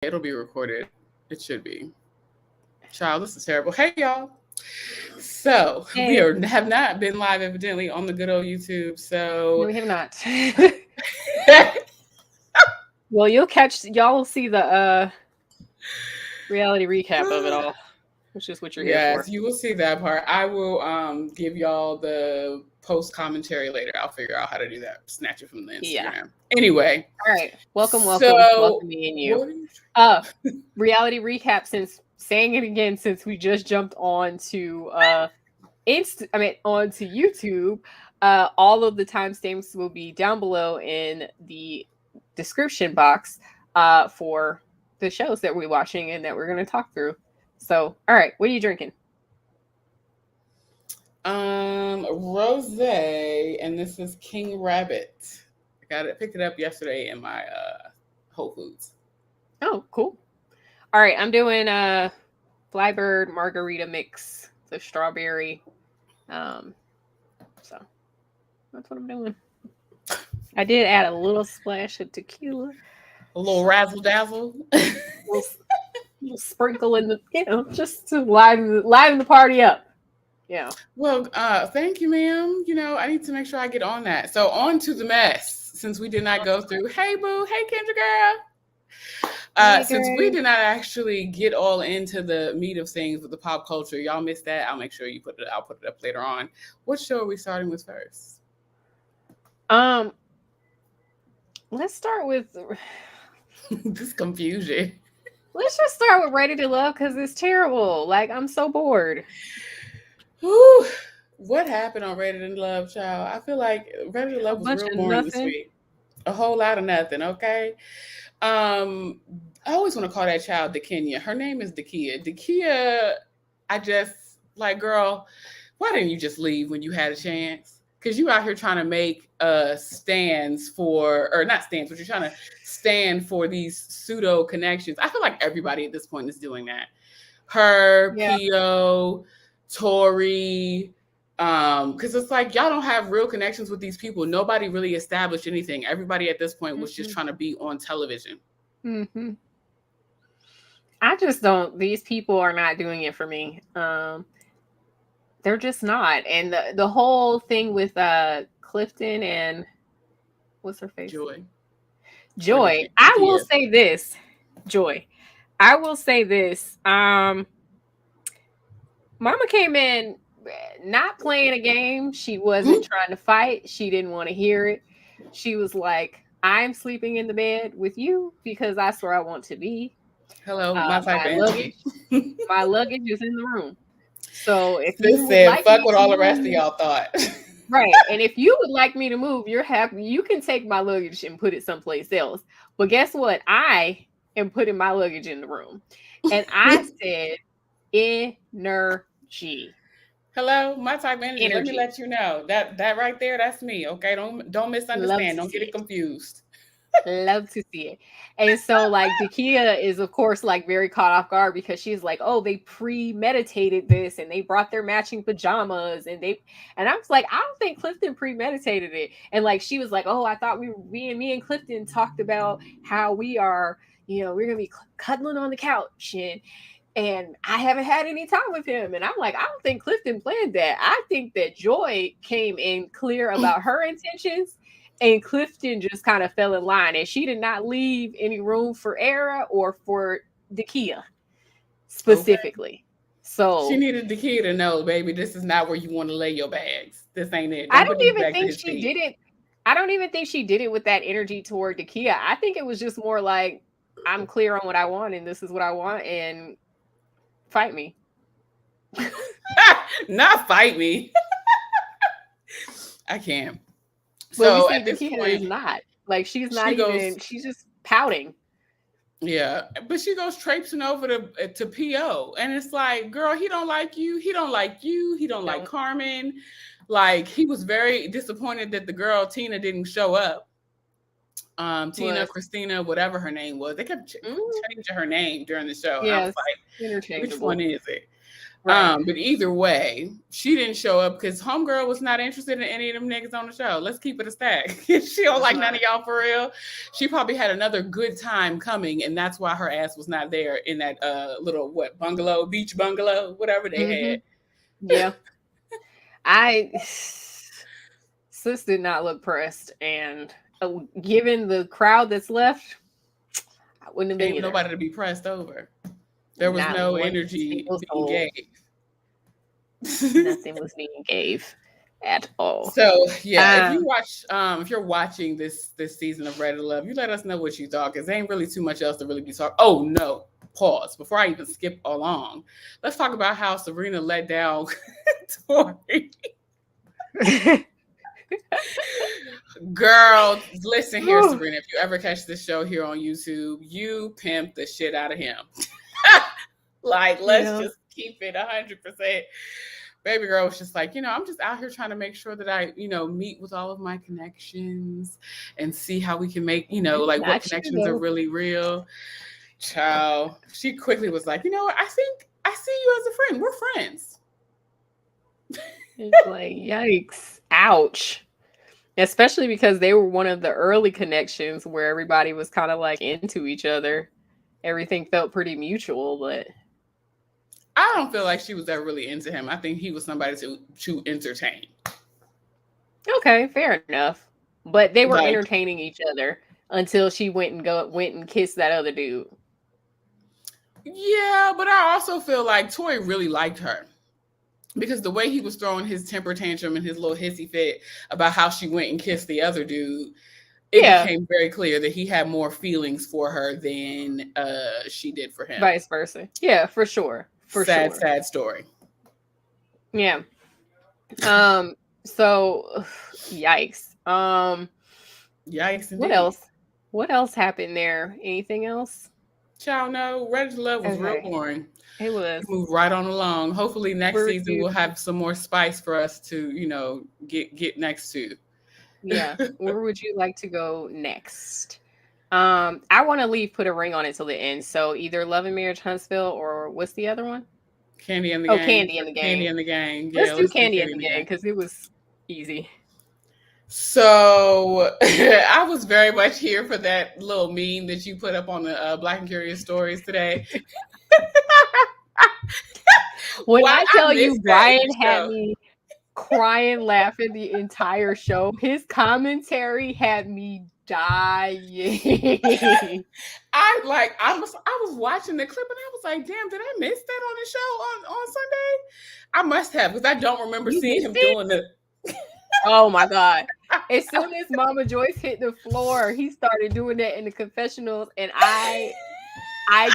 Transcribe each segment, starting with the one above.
It'll be recorded. It should be. Child, this is terrible. Hey, y'all. So we Hey, have not been live evidently on the good old YouTube. no, So we have not. Well, y'all will see the reality recap of it all, which is what you're here yes, for. you will see that part. I will give y'all the post commentary later. I'll figure out how to do that. Snatch it from the Yeah. Instagram. Anyway, All right. Welcome, so me and you. what are you? Uh, reality recap. Since saying it again, since we just jumped on to onto YouTube. All of the timestamps will be down below in the description box for the shows that we're watching and that we're going to talk through. So, all right, what are you drinking? Rosé, and this is King Rabbit. Picked it up yesterday in my Whole Foods. Oh, cool. All right, I'm doing Flybird margarita mix, the strawberry. So that's what I'm doing. I did add a little splash of tequila, A little razzle dazzle. little sprinkle in the, just to liven the party up. Yeah. Well, thank you, ma'am. I need to make sure I get on that. So on to the mess, since we did not go through. Hey, boo. Hey, Kendra girl. Since we did not actually get all into the meat of things with the pop culture, y'all missed that. I'll make sure I'll put it up later on. What show are we starting with first? Let's start with this confusion. Let's just start with Ready to Love because it's terrible. Like, I'm so bored. Whew. What happened on Ready to Love, child? I feel like Ready to Love was real boring this week. A whole lot of nothing, okay? I always want to call that child Dakinia. Her name is Dakia. Dakia, I just, like, girl, why didn't you just leave when you had a chance? Because you out here trying to make stands for, or not stands, but you're trying to stand for these pseudo connections. I feel like everybody at this point is doing that. Her, yeah. Pio, Tori, because it's like y'all don't have real connections with these people. Nobody really established anything. Everybody at this point was just trying to be on television. Mm-hmm. I just don't. These people are not doing it for me. They're just not. And the whole thing with Clifton and what's her face? Joy. I will say this. Joy. I will say this. Mama came in not playing a game. She wasn't trying to fight. She didn't want to hear it. She was like, I'm sleeping in the bed with you because that's where I want to be. Hello, my type of luggage. My luggage is in the room. So if this you said, like fuck what all the rest of y'all thought. Right. And if you would like me to move, you're happy. You can take my luggage and put it someplace else. But guess what? I am putting my luggage in the room. And I said energy. Hello, my type of energy. Let me let you know that right there, that's me. Okay, don't misunderstand. Don't get it confused. Love to see it. And so, like, Dakia is, of course, like very caught off guard because she's like, oh, they premeditated this and they brought their matching pajamas and I was like, I don't think Clifton premeditated it. And like, she was like, oh, I thought me and Clifton talked about how we are, we're gonna be cuddling on the couch and I haven't had any time with him. And I'm like, I don't think Clifton planned that. I think that Joy came in clear about her intentions. And Clifton just kind of fell in line, and she did not leave any room for Era or for Dakia specifically. Okay. So she needed Dakia to know, baby, this is not where you want to lay your bags. This ain't it. I don't even think she did it. I don't even think she did it with that energy toward Dakia. I think it was just more like, I'm clear on what I want, and this is what I want, and fight me. Not fight me. I can't. So at this point, is not like she's not even. She's just pouting. Yeah, but she goes traipsing over to PO, and it's like, girl, he don't like you. He don't like you. He don't like Carmen. Like, he was very disappointed that the girl Tina didn't show up. Tina, Christina, whatever her name was, they kept changing her name during the show. And I was like, which one is it? Right. But either way, she didn't show up because homegirl was not interested in any of them niggas on the show. Let's keep it a stack. She don't like none of y'all for real. She probably had another good time coming, and that's why her ass was not there in that little beach bungalow, whatever they had. Yeah. Sis did not look pressed, and given the crowd that's left, I wouldn't have been Ain't either. nobody to be pressed over. There was no energy being gave. Nothing was being gave at all. So yeah, if you're watching this season of Ready to Love, you let us know what you thought, because there ain't really too much else to really be talking. Oh no, pause before I even skip along. Let's talk about how Serena let down Tori. Girl, listen here, Serena. If you ever catch this show here on YouTube, you pimp the shit out of him. Like, let's just keep it 100%. Baby girl was just like, I'm just out here trying to make sure that I, meet with all of my connections and see how we can make, like what connections are really real. Child, she quickly was like, I think I see you as a friend. We're friends. It's like, yikes. Ouch. Especially because they were one of the early connections where everybody was kind of like into each other. Everything felt pretty mutual, but I don't feel like she was ever really into him. I think he was somebody to entertain. Okay, fair enough. But they were entertaining each other until she went and kissed that other dude. Yeah, but I also feel like Tori really liked her, because the way he was throwing his temper tantrum and his little hissy fit about how she went and kissed the other dude, it became very clear that he had more feelings for her than she did for him. Vice versa. Yeah, for sure. Sad story. Yeah. So yikes. Yikes indeed. What else happened there? Anything else? Child, no. Ready to Love was real boring. It was. Move right on along. Hopefully next season we'll have some more spice for us to, get next to. Yeah. Where would you like to go next? I want to put a ring on it till the end. So either Love and Marriage Huntsville, or what's the other one? Kandi and the Gang. Kandi and the Gang. Kandi and the Gang. Yeah, let's do Kandi and the Gang because it was easy. So I was very much here for that little meme that you put up on the Black and Curious stories today. When I tell you Brian had me crying, laughing the entire show, his commentary had me dying. I was watching the clip and I was like, damn, did I miss that on the show on Sunday? I must have, because I don't remember seeing him doing the Oh my God. As soon as Mama Joyce hit the floor, he started doing that in the confessionals, and I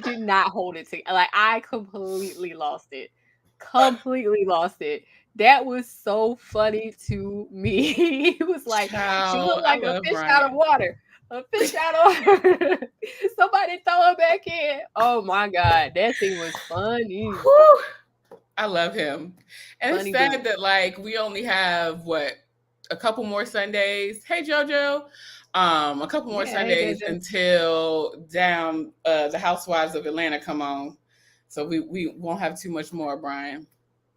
did not hold it together. Like, I completely lost it. That was so funny to me. He was like, she looked like a fish out of water. A fish out of water. Somebody throw her back in. Oh my God. That thing was funny. Whew. I love him. And funny, it's sad that like we only have a couple more Sundays. Hey JoJo. A couple more Sundays until the Housewives of Atlanta come on. So we won't have too much more, Brian.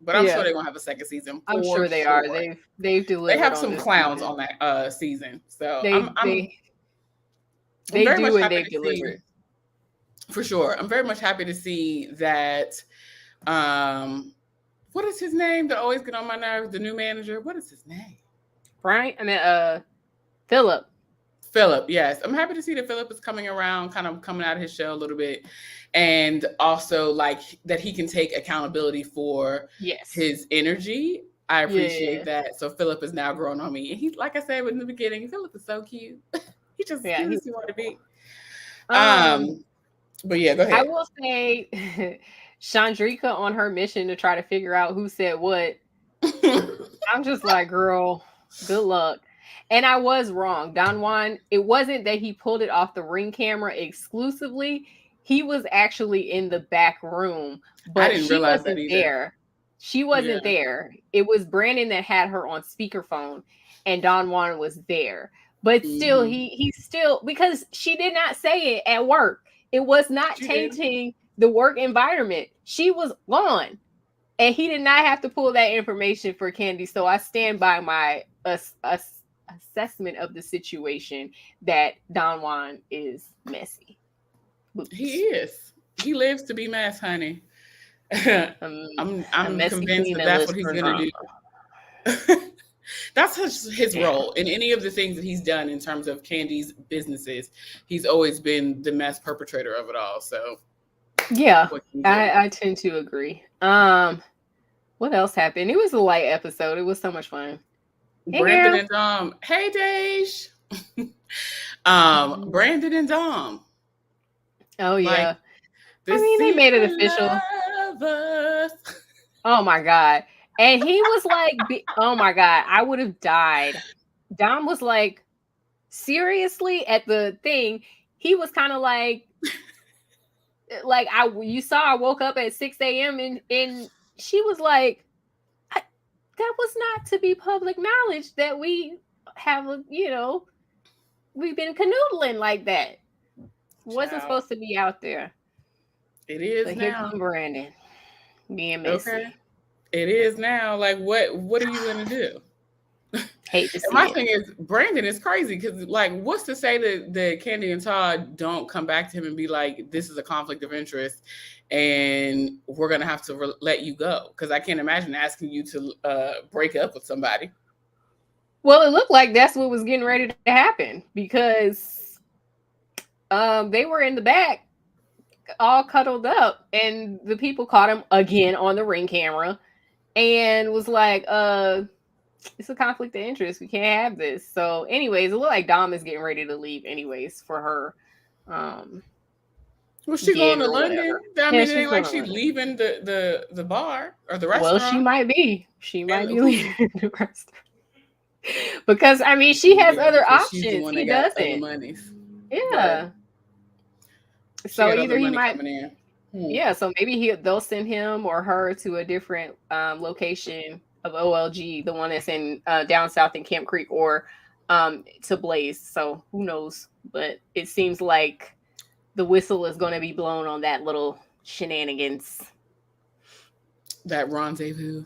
But I'm sure they're gonna have a second season. I'm sure they are. They've delivered. They have some clowns on that season. So they do, and they've delivered. For sure. I'm very much happy to see that what is his name that always get on my nerves? The new manager. What is his name? Philip. Philip, yes. I'm happy to see that Philip is coming around, kind of coming out of his shell a little bit. And also like that he can take accountability for his energy. I appreciate that. So Philip is now growing on me. And he's, like I said in the beginning, Philip is so cute. He just he want to be. But yeah, go ahead. I will say Chandrika on her mission to try to figure out who said what. I'm just like, girl, good luck. And I was wrong. Don Juan, it wasn't that he pulled it off the Ring camera exclusively. He was actually in the back room, but she wasn't there. She wasn't there. It was Brandon that had her on speakerphone, and Don Juan was there. But still, he still, because she did not say it at work. It was not tainting the work environment. She was gone. And he did not have to pull that information for Kandi. So I stand by my assessment of the situation that Don Juan is messy. Oops. He is. He lives to be mess, honey. I'm convinced that that's what he's going to do. That's his role in any of the things that he's done in terms of Kandi's businesses. He's always been the mess perpetrator of it all. So yeah, I tend to agree. What else happened? It was a light episode. It was so much fun. Brandon and Dom. Hey, Dej. Brandon and Dom. Oh yeah. I mean, they made it official. Oh my God. And he was like, oh my God, I would have died. Dom was like, seriously, at the thing, he was kind of like you saw I woke up at 6 a.m. and she was like, that was not to be public knowledge that we have, we've been canoodling like that. Wasn't supposed to be out there. It is now. Here comes Brandon being messy. Okay. It is now. Like, what are you gonna do? Hate to see my thing is, Brandon is crazy because, like, what's to say that Kandi and Todd don't come back to him and be like, this is a conflict of interest and we're gonna have to let you go? Because I can't imagine asking you to break up with somebody. Well, it looked like that's what was getting ready to happen because they were in the back all cuddled up and the people caught him again on the Ring camera and was like, it's a conflict of interest. We can't have this. So anyways, it looked like Dom is getting ready to leave anyways for her. Was she going to London? I mean, it ain't like she's leaving the bar or the restaurant. Well, she might be. She might be leaving the restaurant. Because, I mean, she has other options. He doesn't. Yeah. But so either he might... Yeah, so maybe they'll send him or her to a different location of OLG, the one that's in down south in Camp Creek, or to Blaze. So who knows? But it seems like the whistle is going to be blown on that little shenanigans. That rendezvous.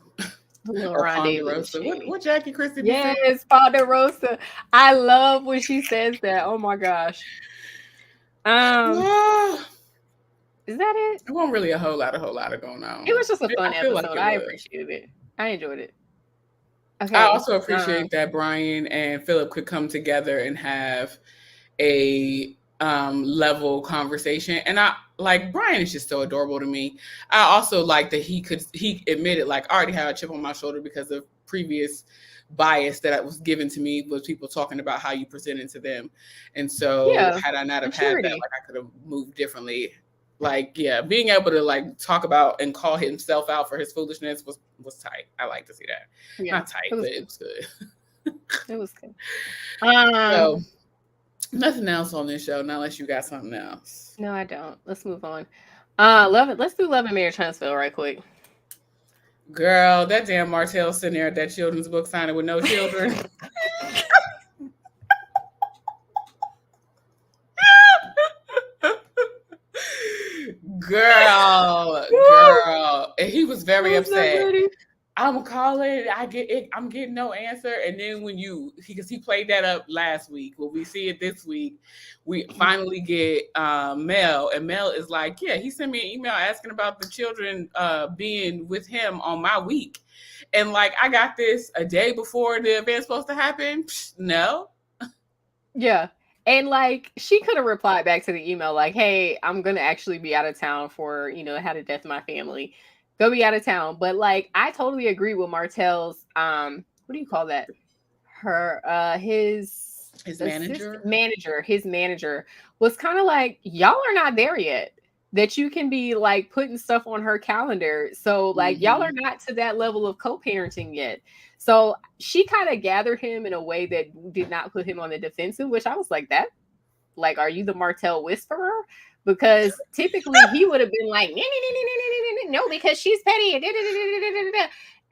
The little rendezvous. What Jackie Christie? Yes, Ponderosa. I love when she says that. Oh my gosh. Is that it? It wasn't really a whole lot of going on. It was just a fun episode. Like I appreciated it. I enjoyed it. Okay. I also appreciate that Brian and Philip could come together and have a level conversation. And I like Brian is just so adorable to me. I also like that he admitted, like, I already had a chip on my shoulder because of previous bias that was given to me was people talking about how you presented to them. And so had I not have had that, like, I could have moved differently. Like, being able to like talk about and call himself out for his foolishness was tight. I like to see that. Not tight, but it was good. It was good. So nothing else on this show, not unless you got something else. No, I don't. Let's move on. Let's do Love and Marriage Huntsville right quick. Girl, that damn Martell sitting there at that children's book signing with no children. Girl. And he was very upset. I'm calling. I'm getting no answer. And then because he played that up last week. When we see it this week, we finally get Mel. And Mel is like, he sent me an email asking about the children being with him on my week. And like, I got this a day before the event's supposed to happen. No. Yeah. And like, she could have replied back to the email like, hey, I'm going to actually be out of town for, I had a death in my family. Go be out of town. But like, I totally agree with Martell's, what do you call that? His manager was kind of like, y'all are not there yet. That you can be like putting stuff on her calendar. So like, y'all are not to that level of co-parenting yet. So she kind of gathered him in a way that did not put him on the defensive, which I was like, are you the Martell whisperer? Because typically he would have been like, no, because she's petty.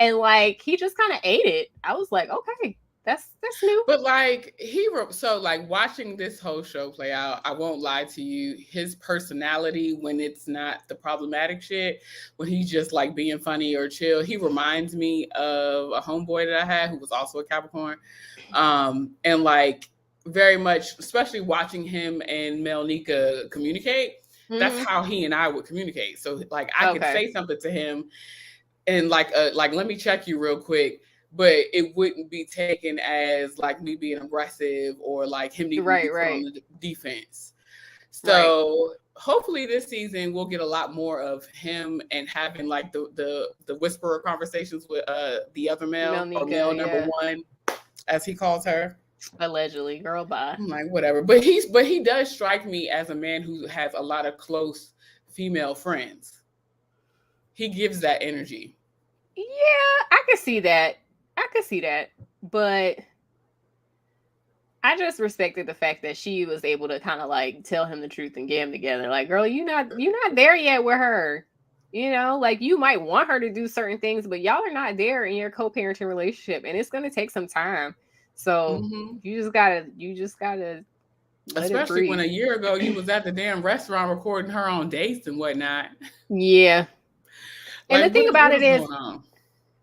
And like, he just kind of ate it. I was like, okay, That's new. But like so like watching this whole show play out, I won't lie to you, his personality when it's not the problematic shit, when he's just like being funny or chill, he reminds me of a homeboy that I had who was also a Capricorn. And like very much, especially watching him and Melnika communicate, that's how he and I would communicate. So like I could say something to him and like let me check you real quick, but it wouldn't be taken as like me being aggressive or like him needing to be put on the defense. So hopefully this season we'll get a lot more of him and having like the whisperer conversations with the other male, or male number one, as he calls her. Allegedly, girl, bye. I'm like, whatever. But he does strike me as a man who has a lot of close female friends. He gives that energy. Yeah, I could see that. But I just respected the fact that she was able to kind of like tell him the truth and get him together. Like, girl, you're not there yet with her. You know, like you might want her to do certain things, but y'all are not there in your co-parenting relationship, and it's gonna take some time. So you just gotta especially when a year ago you was at the damn restaurant recording her on dates and whatnot. Yeah. And the thing about it is,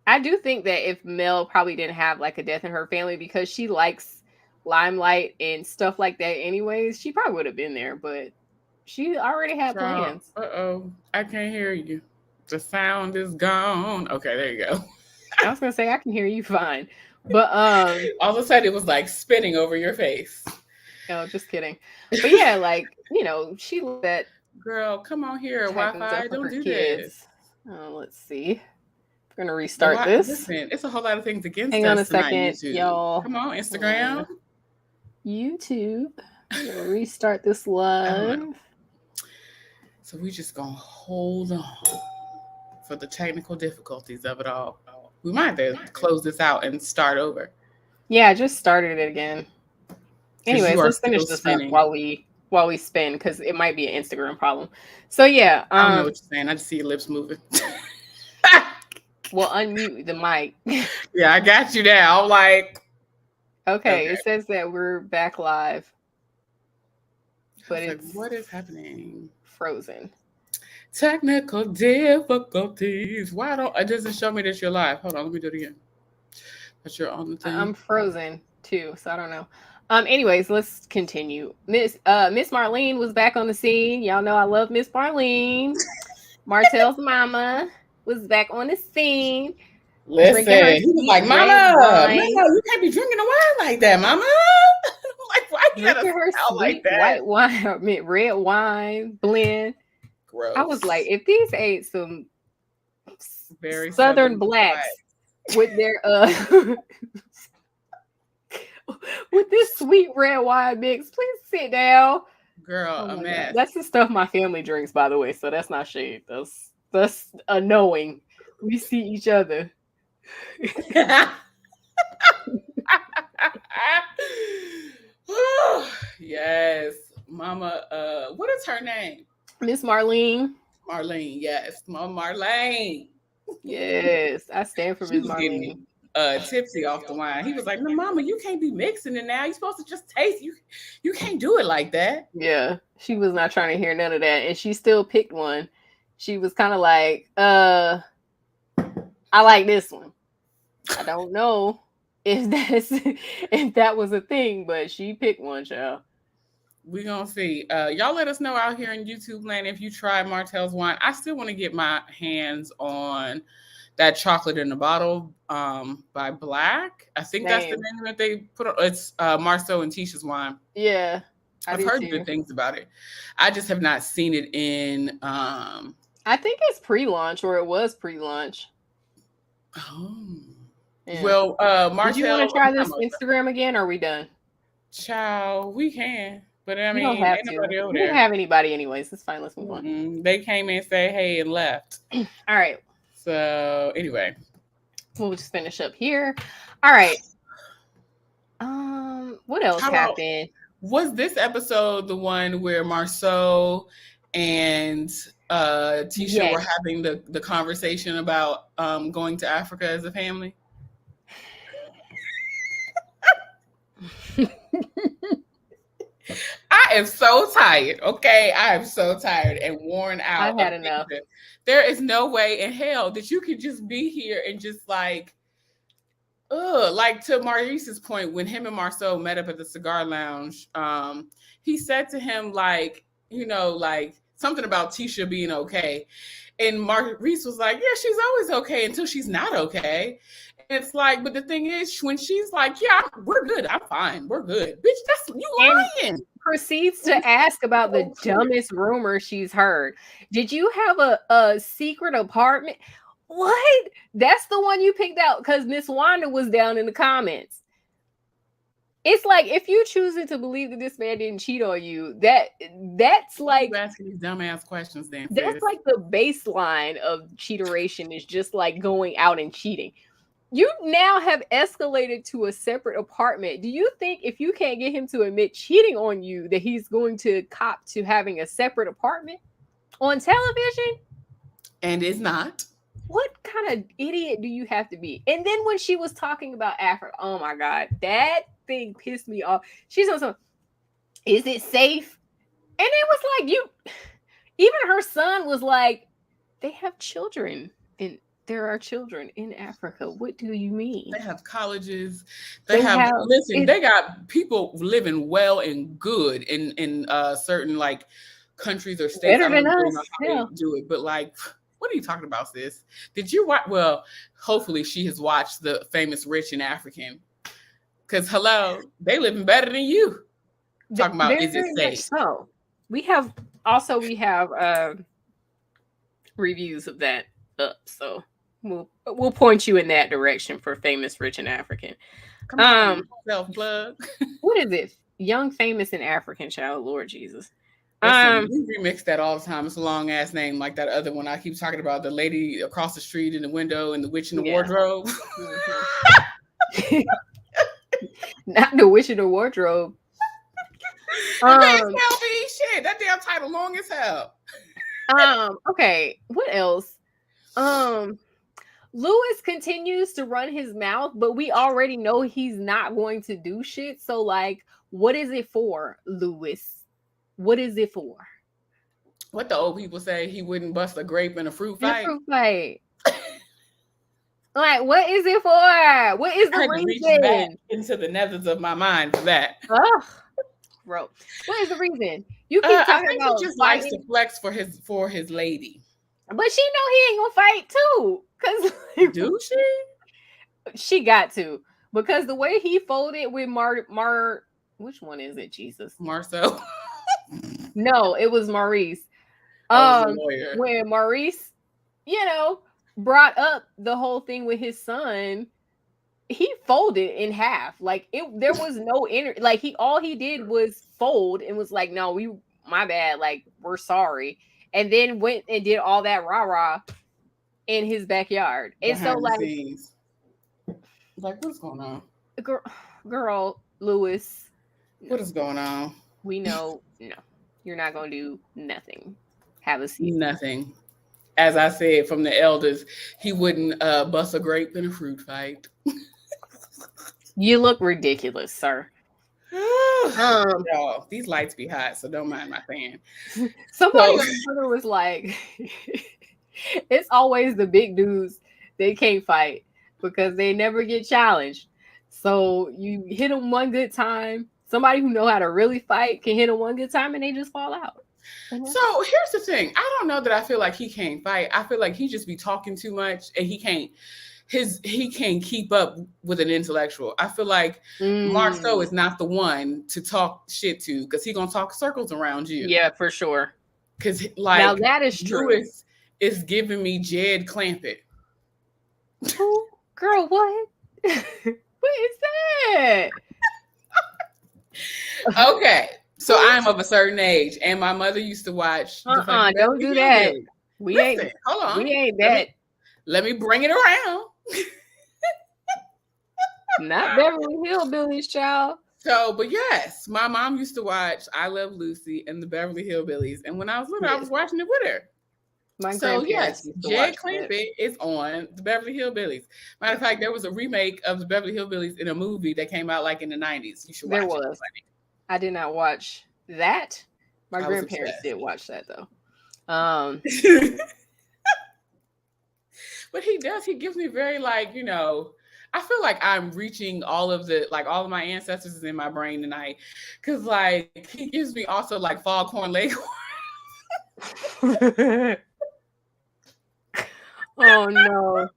I do think that if Mel probably didn't have like a death in her family because she likes limelight and stuff like that anyways, she probably would have been there, but she already had plans. I can't hear you. The sound is gone. Okay, there you go. I was gonna say I can hear you fine, but all of a sudden it was like spinning over your face. No, just kidding. But yeah, like, you know, she let girl, come on here, Wi-Fi. Don't do this. Let's see. We're gonna restart this. Listen, it's a whole lot of things against us. Hang on a second, YouTube. Y'all. Come on, Instagram. YouTube. I'm gonna restart this live. So we just gonna hold on for the technical difficulties of it all. We might have to close this out and start over. Yeah, I just started it again. Anyways, let's finish this up while we spin, because it might be an Instagram problem. So yeah, I don't know what you're saying. I just see your lips moving. Well, unmute the mic. Yeah, I got you now. I'm like, okay. It says that we're back live, but it's like, what is happening? Frozen. Technical difficulties. Why don't it doesn't show me that you're live? Hold on, let me do it again. But you're on the thing. I'm frozen too, so I don't know. Anyways, let's continue. Miss Marlene was back on the scene. Y'all know I love Miss Marlene. Martell's mama was back on the scene. Listen, he was like, Mama, you can't be drinking the wine like that, Mama. Like, why you gotta her sweet like that? White wine, I mean, red wine blend. Gross. I was like, if these ain't some very Southern blacks with their with this sweet red wine mix, please sit down. Girl, a mess. That's the stuff my family drinks, by the way, so that's not shade. That's a knowing. We see each other. Yes, Mama. What is her name? Miss Marlene. Marlene, yes, Mama Marlene. Yes, I stand for Miss Marlene. Tipsy off the wine. He was like, "No, Mama, you can't be mixing it now. You're supposed to just taste. You can't do it like that." Yeah, she was not trying to hear none of that, and she still picked one. She was kind of like, I like this one. I don't know if that was a thing, but she picked one, child. We gonna see. Y'all let us know out here in YouTube land if you try Martell's wine. I still want to get my hands on that chocolate in the bottle by Black. I think that's the name that they put on. It's Marceau and Tisha's wine. Yeah. I've heard good things about it. I just have not seen it in I think it's pre-launch, or it was pre-launch. Oh. Yeah. Well, Martell, do you want to try this Instagram again, or are we done? Child, we can. But I mean, don't have to. We don't have anybody anyways. It's fine. Let's move on. They came in and said hey and left. All right. So anyway. We'll just finish up here. All right. What else happened? Was this episode the one where Marceau and Tisha were having the conversation about going to Africa as a family? I am so tired. Okay, I am so tired and worn out. I've had enough. There is no way in hell that you could just be here and just like to Maurice's point, when him and Marcel met up at the cigar lounge, he said to him, like, like something about Tisha being okay. And Maurice was like, yeah, she's always okay until she's not okay. And it's like, but the thing is, when she's like, yeah, we're good, I'm fine, we're good. Bitch, that's you lying. And proceeds to ask about the dumbest rumor she's heard. Did you have a secret apartment? What? That's the one you picked out because Miss Wanda was down in the comments. It's like, if you choosing to believe that this man didn't cheat on you, that's like, you're asking these dumbass questions. Then that's like the baseline of cheateration, is just like going out and cheating. You now have escalated to a separate apartment. Do you think if you can't get him to admit cheating on you, that he's going to cop to having a separate apartment on television? And it's not. What kind of idiot do you have to be? And then when she was talking about Africa, oh my God, that thing pissed me off. She's on some, is it safe? And it was like, even her son was like, they have children, and there are children in Africa. What do you mean? They have colleges. They got people living well and good in certain like countries or states. Better than us. How they do it, but like, what are you talking about, sis? Did you watch? Well, hopefully she has watched The Famous Rich and African. Because hello, they living better than you. Talking about, is it safe? So we have reviews of that up. So we'll point you in that direction for Famous Rich and African. Come on, self-plug. What is it? Young, Famous, and African, child. Lord Jesus. Listen, we remix that all the time. It's a long ass name, like that other one I keep talking about, the lady across the street in the window and the witch in the wardrobe. Not the witch in the wardrobe. Shit, that damn title long as hell. Okay, what else? Lewis continues to run his mouth, but we already know he's not going to do shit. So, like, what is it for, Lewis? What is it for? What the old people say, he wouldn't bust a grape in a fruit fight. Like, what is it for? What is the reason? Back into the nethers of my mind for that. Ugh, bro. What is the reason? You keep talking about he just likes to flex for his lady. But she know he ain't gonna fight too. Cause do she? She got to, because the way he folded with which one is it? Jesus, Marcel. No, it was Maurice. When Maurice, brought up the whole thing with his son, he folded in half. Like, there was no like, all he did was fold and was like, no, my bad, like, we're sorry. And then went and did all that rah-rah in his backyard. And so, like, what's going on? Girl, Lewis. What is going on? We know, no, you're not going to do nothing. Have a seat. Nothing. As I said from the elders, he wouldn't bust a grape in a fruit fight. You look ridiculous, sir. Y'all, these lights be hot, so don't mind my fan. Somebody on Twitter was like, it's always the big dudes, they can't fight because they never get challenged. So you hit them one good time. Somebody who know how to really fight can hit them one good time and they just fall out. So here's the thing. I don't know that I feel like he can't fight. I feel like he just be talking too much and he can't keep up with an intellectual. I feel like Marceau is not the one to talk shit to, because he's gonna talk circles around you. Yeah, for sure. Because like, now that is true. Lewis is giving me Jed Clampett. Oh, girl, what? What is that? Okay, so I'm of a certain age, and my mother used to watch. Don't do that. Hold on. We ain't that. Let me bring it around. Not Beverly Hillbillies, child. So, but yes, my mom used to watch I Love Lucy and the Beverly Hillbillies, and when I was little, I was watching it with her. So yes, Jed Clampett is on the Beverly Hillbillies. Matter of fact, there was a remake of the Beverly Hillbillies in a movie that came out like in the 90s. You should watch it. I did not watch that. My grandparents did watch that though. But he does. He gives me very like, you know, I feel like I'm reaching all of my ancestors is in my brain tonight. Cause like he gives me also like Foghorn Leghorn. Oh no.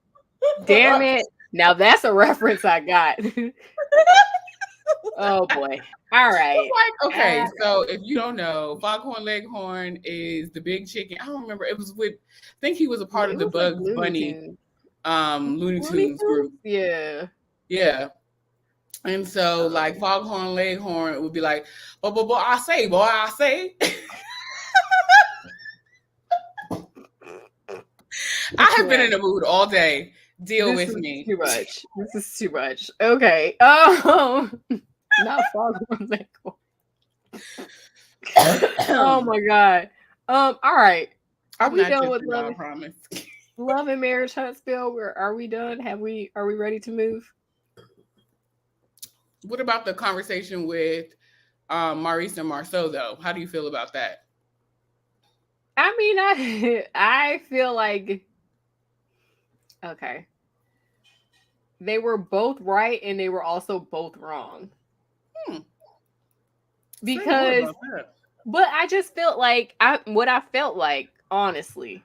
Damn it. Now that's a reference I got. Oh boy. All right. Like, okay, so if you don't know, Foghorn Leghorn is the big chicken. I don't remember. It was with, I think he was a part of the Bugs Bunny Looney Tunes group. Yeah. Yeah. And so like Foghorn Leghorn would be like, boy, I say. I have been in the mood all day. Deal with me. Too much. This is too much. Okay. Not Foghorn Leghorn. Oh my god. All right. Are we done with Love and Marriage Huntsville? Are we done? Are we ready to move? What about the conversation with Maurice and Marceau though? How do you feel about that? I mean, I feel like okay. They were both right and they were also both wrong. Because but I just felt like what I felt like, honestly,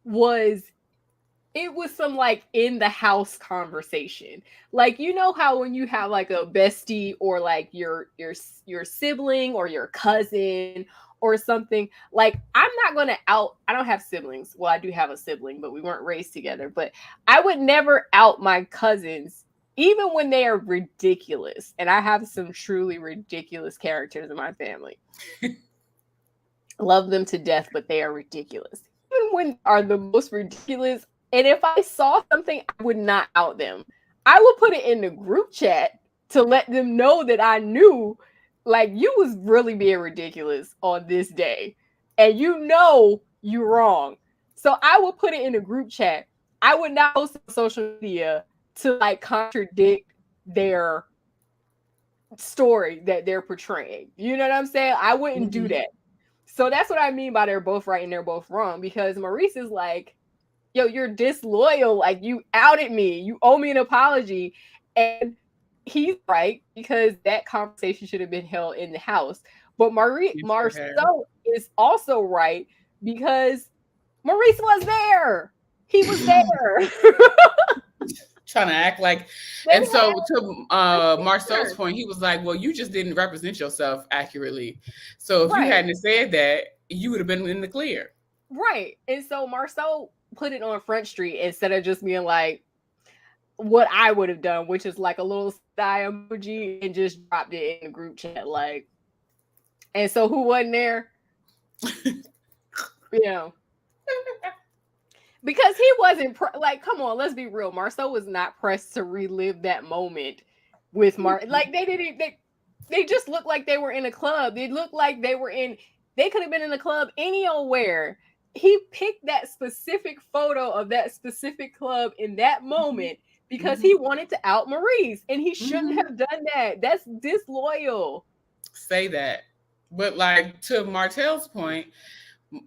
was it was some like in the house conversation. Like, you know how when you have like a bestie or like your sibling or your cousin or something, like I'm not going to out, I don't have siblings. Well, I do have a sibling, but we weren't raised together, but I would never out my cousins even when they are ridiculous. And I have some truly ridiculous characters in my family. Love them to death, but they are ridiculous. Even when they are the most ridiculous, and if I saw something, I would not out them. I would put it in the group chat to let them know that I knew, like, you was really being ridiculous on this day. And you know you're wrong. So I would put it in the group chat. I would not post on social media to, like, contradict their story that they're portraying. You know what I'm saying? I wouldn't do that. So that's what I mean by they're both right and they're both wrong. Because Maurice is like, yo, you're disloyal. Like, you outed me. You owe me an apology. And he's right, because that conversation should have been held in the house. But Marceau is also right, because Maurice was there. He was there. Trying to act like, and so to Marceau's point, he was like, well, you just didn't represent yourself accurately. So if you hadn't said that, you would have been in the clear. Right. And so Marceau put it on Front Street instead of just being like what I would have done, which is like a little sky emoji, and just dropped it in the group chat. Like, and so who wasn't there? You know, because he wasn't like, come on, let's be real. Marceau was not pressed to relive that moment with like they just looked like they were in a club. They looked like they could have been in a club anywhere. He picked that specific photo of that specific club in that moment because he wanted to out Maurice, and he shouldn't have done that. That's disloyal. Say that. But like, to Martell's point,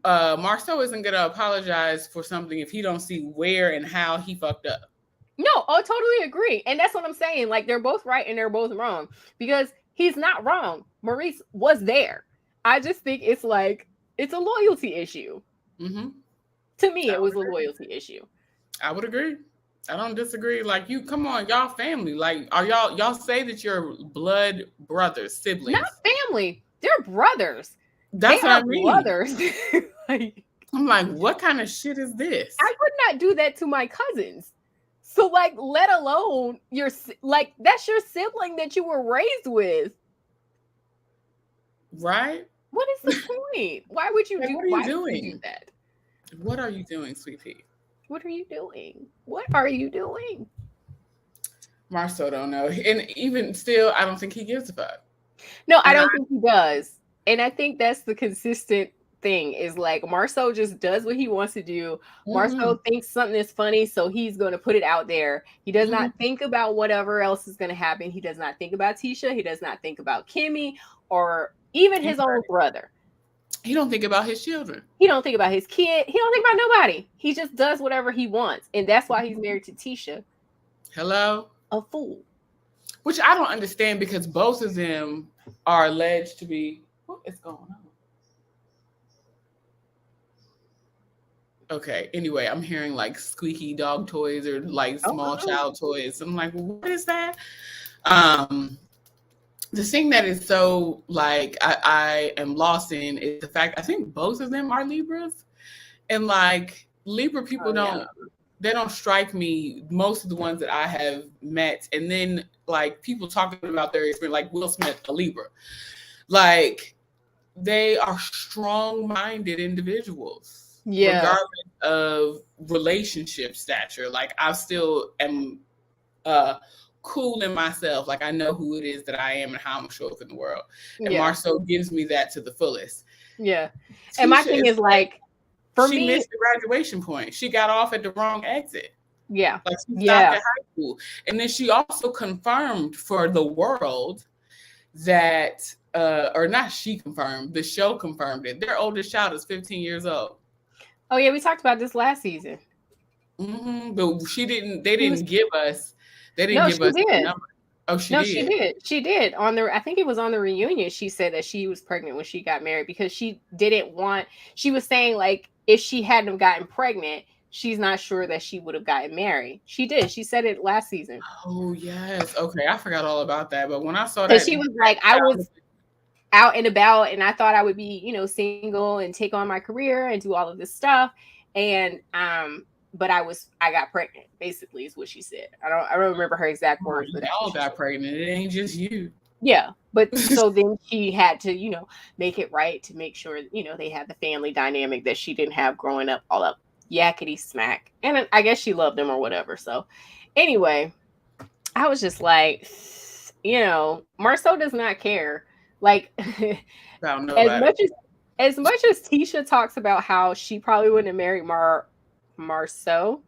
Marceau isn't going to apologize for something if he don't see where and how he fucked up. No, I totally agree. And that's what I'm saying. Like, they're both right and they're both wrong, because he's not wrong. Maurice was there. I just think it's like, it's a loyalty issue. To me, it was a loyalty issue. I would agree. I don't disagree. Like, you, come on, y'all family. Like, are y'all say that you're blood brothers, siblings? Not family. They're brothers. That's what I mean. Brothers. Like, I'm like, what kind of shit is this? I would not do that to my cousins. So, like, let alone like, that's your sibling that you were raised with. Right? What is the point? Why would you do that? What are you doing, sweet pea? What are you doing? What are you doing? Marceau don't know. And even still, I don't think he gives a fuck. No, I don't think he does. And I think that's the consistent thing is like Marceau just does what he wants to do. Marceau Mm-hmm. thinks something is funny, so he's going to put it out there. He does not think about whatever else is going to happen. He does not think about Tisha. He does not think about Kimmy or even his own brother. He don't think about his children. He don't think about his kid. He don't think about nobody. He just does whatever he wants, and that's why he's married to Tisha. Hello? A fool. Which I don't understand because both of them are alleged to be. What is going on? Okay. Anyway, I'm hearing like squeaky dog toys or like small child toys. I'm like, what is that? The thing that is so like I am lost in is the fact I think both of them are Libras, and like Libra people they don't strike me. Most of the ones that I have met, and then like people talking about their experience, like Will Smith, a Libra, like they are strong-minded individuals, regardless of relationship stature. Like I still am cool in myself. Like I know who it is that I am and how I'm gonna show up in the world. And Marceau gives me that to the fullest. Yeah. Tisha, and my thing is like for she me, missed the graduation point. She got off at the wrong exit. Yeah. Like she stopped at high school. And then she also confirmed for the world that or not she confirmed, the show confirmed it. Their oldest child is 15 years old. Oh yeah, we talked about this last season. But they didn't give us the number. Oh, she did. She did. On the I think it was on the reunion, she said that she was pregnant when she got married because she was saying like if she hadn't have gotten pregnant, she's not sure that she would have gotten married. She did. She said it last season. Oh yes. Okay, I forgot all about that. But when I saw that, she was like, I was out and about and I thought I would be, single and take on my career and do all of this stuff. And but I got pregnant, basically, is what she said. I don't remember her exact words. But they all got pregnant. It ain't just you. Yeah. But so then she had to, make it right to make sure, they had the family dynamic that she didn't have growing up, all up yakety smack. And I guess she loved them or whatever. So anyway, I was just like, Marceau does not care. Like as much as Tisha talks about how she probably wouldn't have married Marceau,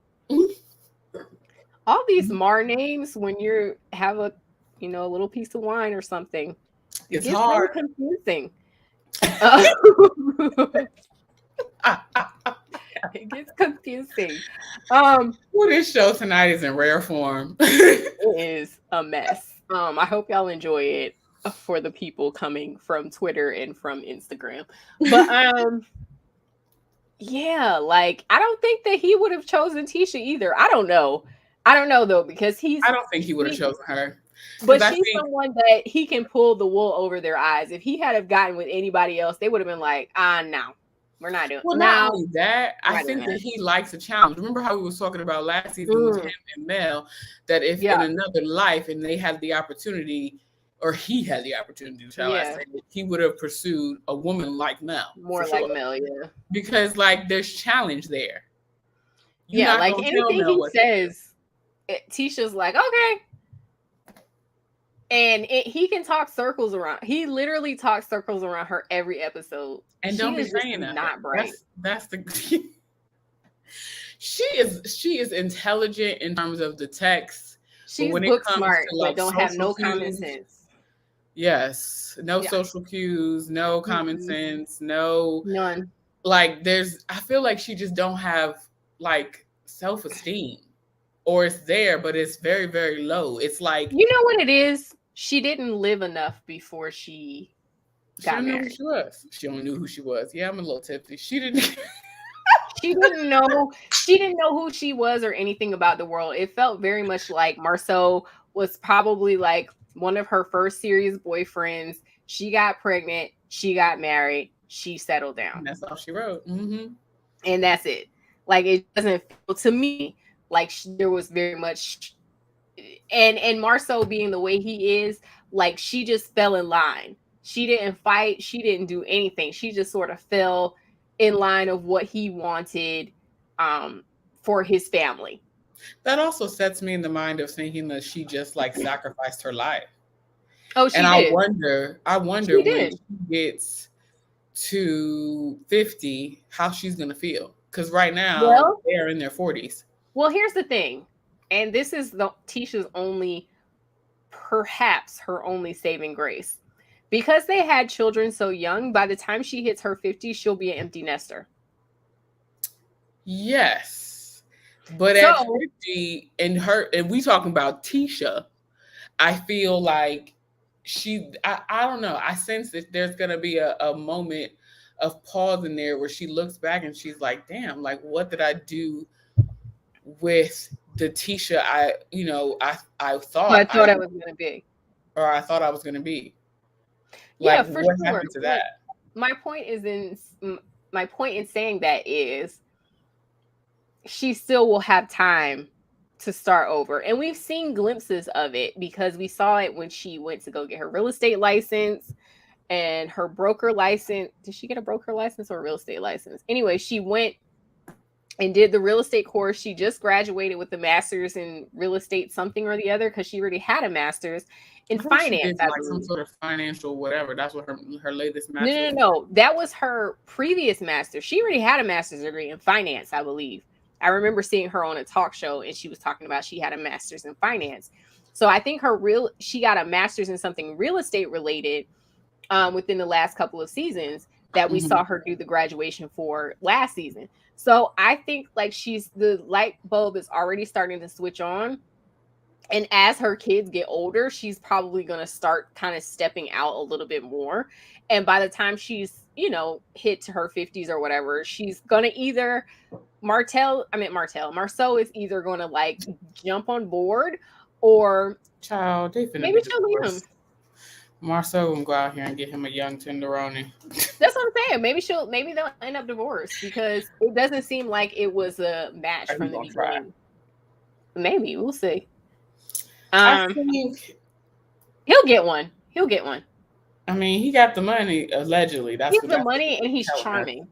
all these Mar names when you have a little piece of wine or something, it's hard. Really confusing. It gets confusing. Well, this show tonight is in rare form. It is a mess. I hope y'all enjoy it for the people coming from Twitter and from Instagram. But yeah, like I don't think that he would have chosen Tisha either. I don't know though, because I don't think he would have chosen her. But she's someone that he can pull the wool over their eyes. If he had have gotten with anybody else, they would have been like, no, we're not doing. Well, not only that, I think that he likes a challenge. Remember how we were talking about last season with him and Mel, that if in another life and they had the opportunity, or he had the opportunity, shall I say, he would have pursued a woman like Mel. More like Mel, yeah. Because like there's challenge there. You're like anything he says, Tisha's like, okay. And he can talk circles around. He literally talks circles around her every episode. And don't be saying that. Not bright. That's the. She is intelligent in terms of the text. She's book smart, but don't have no common sense. Yes, no social cues, no common sense, none. Like I feel like she just don't have like self-esteem, or it's there, but it's very, very low. It's like, you know what it is. She didn't live enough before she got married. She only knew who she was. Yeah, I'm a little tipsy. She didn't know who she was or anything about the world. It felt very much like Marceau was probably like one of her first serious boyfriends. She got pregnant. She got married. She settled down. And that's all she wrote. Mm-hmm. And that's it. Like, it doesn't feel to me like there was very much. And Marceau being the way he is, like, she just fell in line. She didn't fight. She didn't do anything. She just sort of fell in line of what he wanted for his family. That also sets me in the mind of thinking that she just like sacrificed her life. Oh, she did. I wonder when she gets to 50, how she's going to feel. Because right now, Well, they're in their 40s. Well, here's the thing. And this is Tisha's perhaps her only saving grace. Because they had children so young, by the time she hits her 50s, she'll be an empty nester. Yes. But at 50, and we talking about Tisha, I feel like I don't know. I sense that there's going to be a moment of pause in there where she looks back and she's like, damn, like, what did I do with the Tisha I thought I was going to be. Or I thought I was going to be. Like, yeah, for what sure. happened to that? My point in saying that is she still will have time to start over. And we've seen glimpses of it because we saw it when she went to go get her real estate license and her broker license. Did she get a broker license or a real estate license? Anyway, she went and did the real estate course. She just graduated with a master's in real estate something or the other because she already had a master's in finance. She did, like some sort of financial whatever. That's what her latest master's. No. That was her previous master's. She already had a master's degree in finance, I believe. I remember seeing her on a talk show and she was talking about she had a master's in finance. So I think she got a master's in something real estate related within the last couple of seasons that we saw her do the graduation for last season. So I think like the light bulb is already starting to switch on. And as her kids get older, she's probably going to start kind of stepping out a little bit more. And by the time she's, hit to her 50s or whatever, she's going to either Marcel is either going to like jump on board or child, maybe she'll leave him. Marcel will go out here and get him a young tenderoni. That's what I'm saying. Maybe they'll end up divorced because it doesn't seem like it was a match from the beginning. Try. Maybe we'll see. I think he'll get one. I mean, he got the money allegedly. He has the money, and he's charming.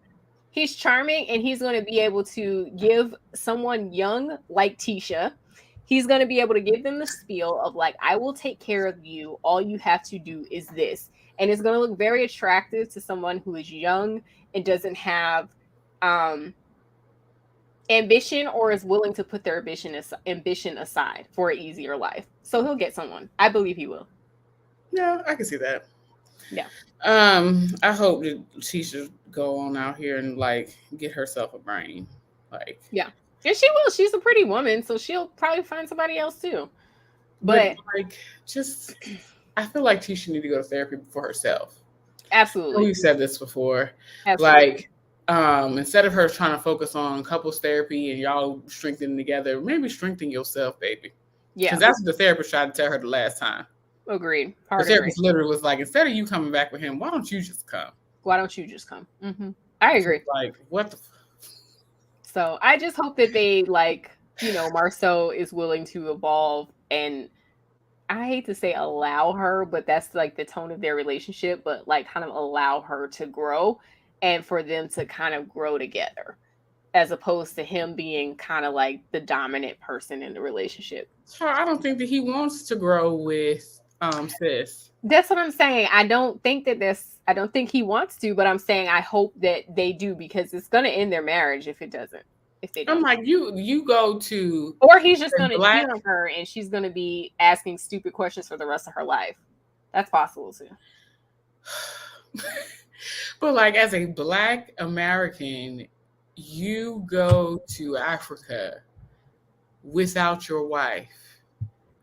He's charming, and he's going to be able to give someone young like Tisha. He's going to be able to give them the spiel of like, I will take care of you. All you have to do is this. And it's going to look very attractive to someone who is young and doesn't have ambition or is willing to put their ambition aside for an easier life. So he'll get someone. I believe he will. Yeah, I can see that. Yeah. I hope that she should go on out here and like get herself a brain. Like, yeah. And she will. She's a pretty woman, so she'll probably find somebody else too. But like, I feel like Tisha need to go to therapy for herself. Absolutely. We've said this before. Absolutely. Like, instead of her trying to focus on couples therapy and y'all strengthening together, maybe strengthen yourself, baby. Yeah. Because that's what the therapist tried to tell her the last time. Agreed. The therapist literally was like, instead of you coming back with him, why don't you just come? Mm-hmm. I agree. Like, what the So I just hope that they Marceau is willing to evolve, and I hate to say allow her, but that's like the tone of their relationship, but like kind of allow her to grow and for them to kind of grow together as opposed to him being kind of like the dominant person in the relationship. I don't think that he wants to grow with sis. That's what I'm saying. I don't think he wants to, but I'm saying I hope that they do because it's going to end their marriage if it doesn't. If they don't. I'm like, you go to, or he's just going to cheat on her and she's going to be asking stupid questions for the rest of her life. That's possible too. But like, as a Black American, you go to Africa without your wife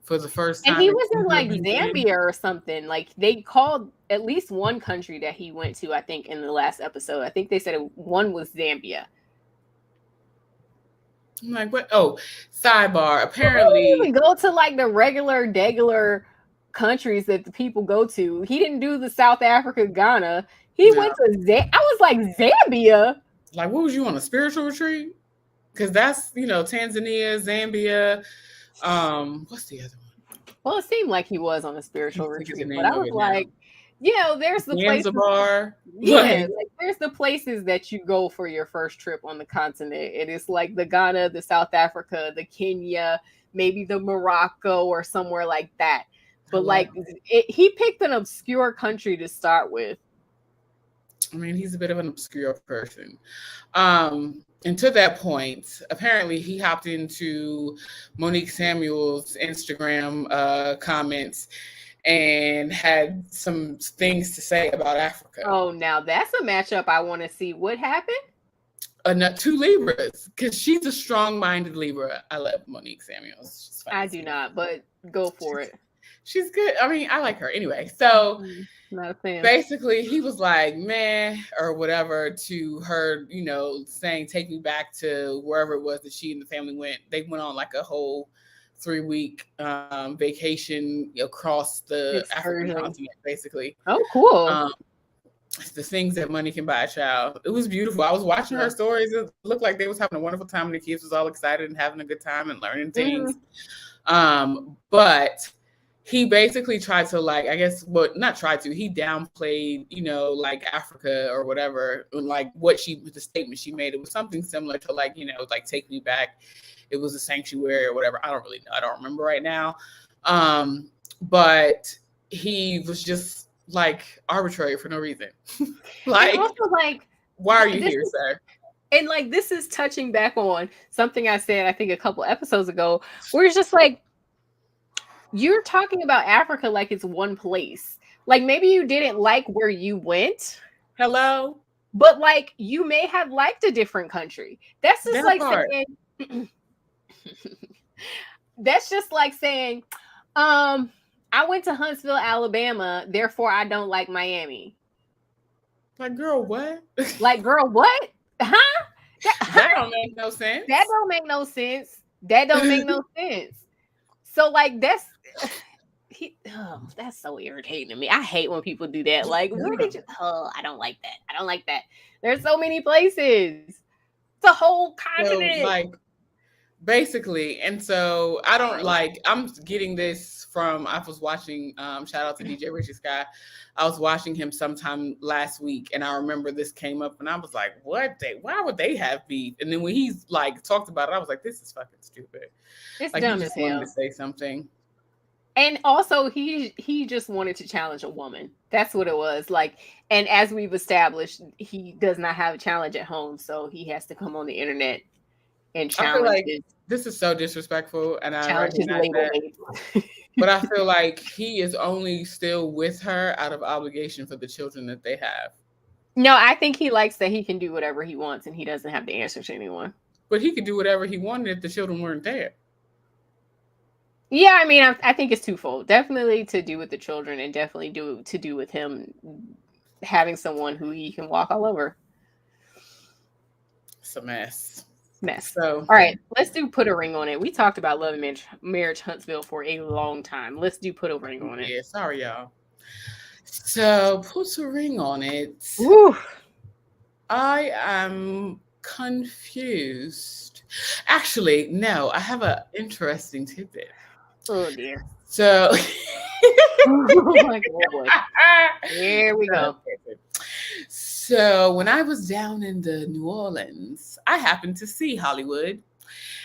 for the first time. And he was in like Zambia or something. Like they called at least one country that he went to, I think, in the last episode. I think they said one was Zambia. I'm like, what? Oh, sidebar. Apparently, he didn't even go to like the regular countries that the people go to. He didn't do the South Africa, Ghana. He went to I was like, Zambia. Like, what was you on a spiritual retreat? Because that's Tanzania, Zambia. What's the other one? Well, it seemed like he was on a spiritual retreat, but I was like, there's the places. Yeah, like there's the places that you go for your first trip on the continent. And it's like the Ghana, the South Africa, the Kenya, maybe the Morocco or somewhere like that. But like he picked an obscure country to start with. I mean, he's a bit of an obscure person. And to that point, apparently he hopped into Monique Samuel's Instagram comments and had some things to say about Africa. Oh, now that's a matchup I want to see. What happened? Two Libras, because she's a strong-minded Libra. I love Monique Samuels. I do not, but go for it. She's good. I mean, I like her anyway. So not a fan. Basically, he was like, meh, or whatever to her, saying, take me back to wherever it was that she and the family went. They went on like a whole 3-week vacation across the African continent, basically. Oh, cool. The things that money can buy a child. It was beautiful. I was watching her stories. It looked like they was having a wonderful time, and the kids was all excited and having a good time and learning things. But he basically tried to he downplayed, like Africa or whatever, like the statement she made. It was something similar to like take me back. It was a sanctuary or whatever. I don't really know. I don't remember right now. But he was just like arbitrary for no reason. Like, also, like, why are you here, sir? And like, this is touching back on something I said, I think a couple episodes ago, where it's just like, you're talking about Africa like it's one place. Like, maybe you didn't like where you went. Hello? But like, you may have liked a different country. That's just like saying, that's just like saying, I went to Huntsville, Alabama, therefore I don't like Miami. Like, girl, what? Like, girl, what? Huh? That don't make no sense. That don't make no sense. That don't make no sense. So, like, that's so irritating to me. I hate when people do that. Like, where did you? Oh, I don't like that. I don't like that. There's so many places. It's a whole continent. So, like, basically, and so I don't like. I'm getting this from. I was watching. Shout out to DJ Richie Sky. I was watching him sometime last week, and I remember this came up, and I was like, "What? Why would they have beef?" And then when he's like talked about it, I was like, "This is fucking stupid." It's like, dumb he just as hell. wanted to say something. And also, he just wanted to challenge a woman. That's what it was. Like, and as we've established, he does not have a challenge at home, so he has to come on the internet and challenge. I feel like this is so disrespectful, and I recognize that. But I feel like he is only still with her out of obligation for the children that they have. No, I think he likes that he can do whatever he wants, and he doesn't have to answer to anyone. But he could do whatever he wanted if the children weren't there. Yeah, I mean, I think it's twofold. Definitely to do with the children, and definitely to do with him having someone who he can walk all over. It's a mess. So, all right, let's do Put a Ring on It. We talked about Love and Marriage Huntsville for a long time. Let's do Put a Ring on It. Yeah, sorry, y'all. So, Put a Ring on It. Woo. I am confused. Actually, no, I have an interesting tidbit. Oh, dear. So, here we go. So when I was down in the New Orleans, I happened to see Hollywood,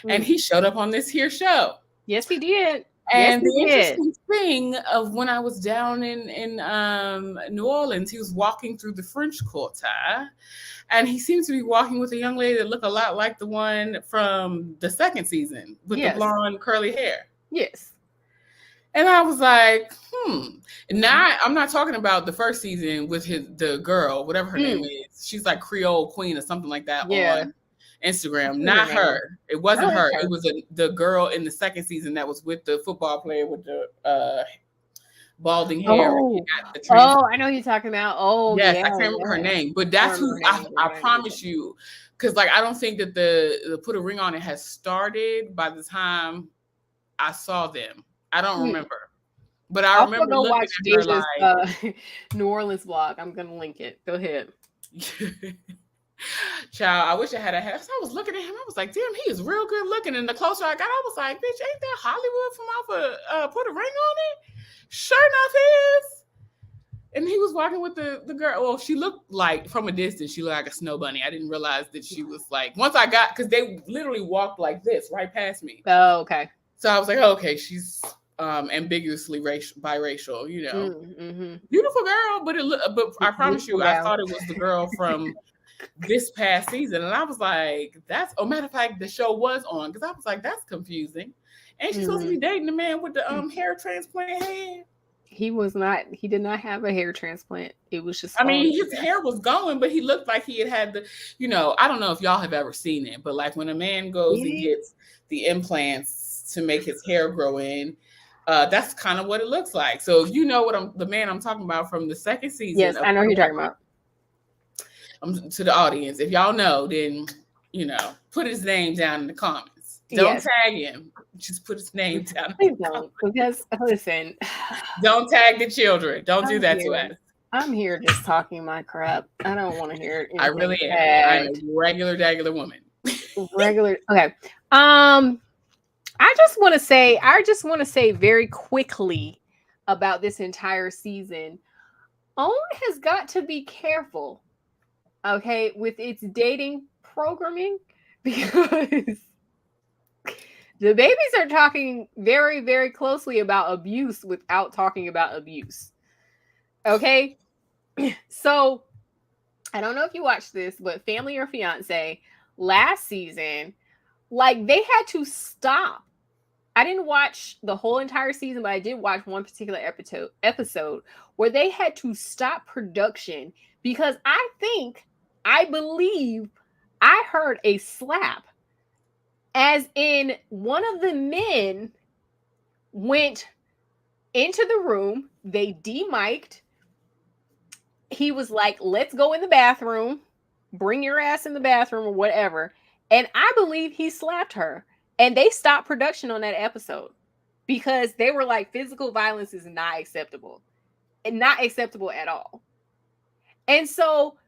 and he showed up on this here show. Yes, he did. And the interesting thing of when I was down in New Orleans, he was walking through the French Quarter, and he seemed to be walking with a young lady that looked a lot like the one from the second season with the blonde curly hair. Yes. And I was like, Now, I'm not talking about the first season with the girl, whatever her name is. She's like Creole Queen or something like that on Instagram. Not her. It wasn't her. It was the girl in the second season that was with the football player with the balding hair. Oh, I know who you're talking about. Oh, yes, I can't remember her name. But that's who I promise you. Because like I don't think that the Put a Ring on It has started by the time I saw them. I don't remember, but I remember looking watch at her like New Orleans vlog. I'm gonna link it. Go ahead. Child, I wish I had a head. So I was looking at him. I was like, damn, he is real good looking. And the closer I got, I was like, bitch, ain't that Hollywood from off of Put a Ring on It? Sure enough is. And he was walking with the girl. Well, she looked like, from a distance, she looked like a snow bunny. I didn't realize that she was like, once I got, because they literally walked like this right past me. Oh, okay. So I was like, oh, okay, she's ambiguously biracial, you know. Mm-hmm. Beautiful girl, but I promise you, I Gal. thought it was the girl from this past season, and I was like, "That's." Oh, matter of fact, the show was on because I was like, "That's confusing." And she's supposed to be dating the man with the hair transplant head. He was not. He did not have a hair transplant. It was just. I mean, his hair was going, but he looked like he had the. You know, I don't know if y'all have ever seen it, but like when a man goes and gets the implants to make his hair grow in. That's kind of what it looks like. So you know what the man I'm talking about from the second season. Yes, I know who you're talking about. To the audience, if y'all know, then you know, put his name down in the comments. Don't tag him. Just put his name down. Please don't, because listen. Don't tag the children. Don't do that to us. I'm here just talking my crap. I don't want to hear it. I really am. I'm a regular woman. Regular. Okay. I just want to say very quickly about this entire season. OWN has got to be careful, okay, with its dating programming, because the babies are talking very, very closely about abuse without talking about abuse. Okay? So, I don't know if you watched this, but Family or Fiance last season, like, they had to stop. I didn't watch the whole entire season, but I did watch one particular episode where they had to stop production because I believe I heard a slap. As in, one of the men went into the room, they de-mic'd. He was like, let's go in the bathroom, bring your ass in the bathroom or whatever. And I believe he slapped her. And they stopped production on that episode because they were like, physical violence is not acceptable. And not acceptable at all. And so,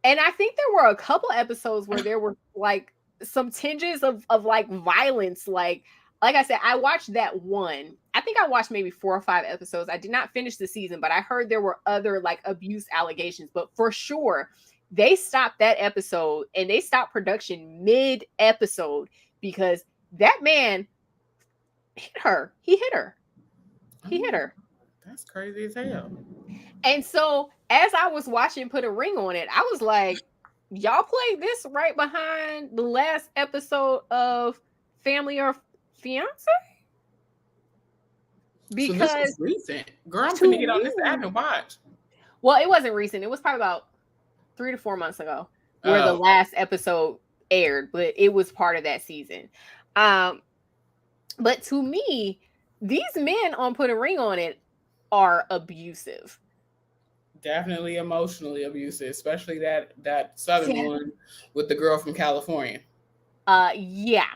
and I think there were a couple episodes where there were like some tinges of like violence. Like I said, I watched that one. I think I watched maybe 4 or 5 episodes. I did not finish the season, but I heard there were other like abuse allegations. But for sure, they stopped that episode and they stopped production mid-episode because that man hit her. He hit her. That's crazy as hell. And so as I was watching Put a Ring on It, I was like, y'all played this right behind the last episode of Family or Fiance? Because so this was recent. Girl, I'm finna get on this app and watch. Well, it wasn't recent. It was probably about 3 to 4 months ago where the last episode aired, but it was part of that season. But to me, these men on Put a Ring on It are abusive. Definitely emotionally abusive, especially that southern one with the girl from California. Yeah.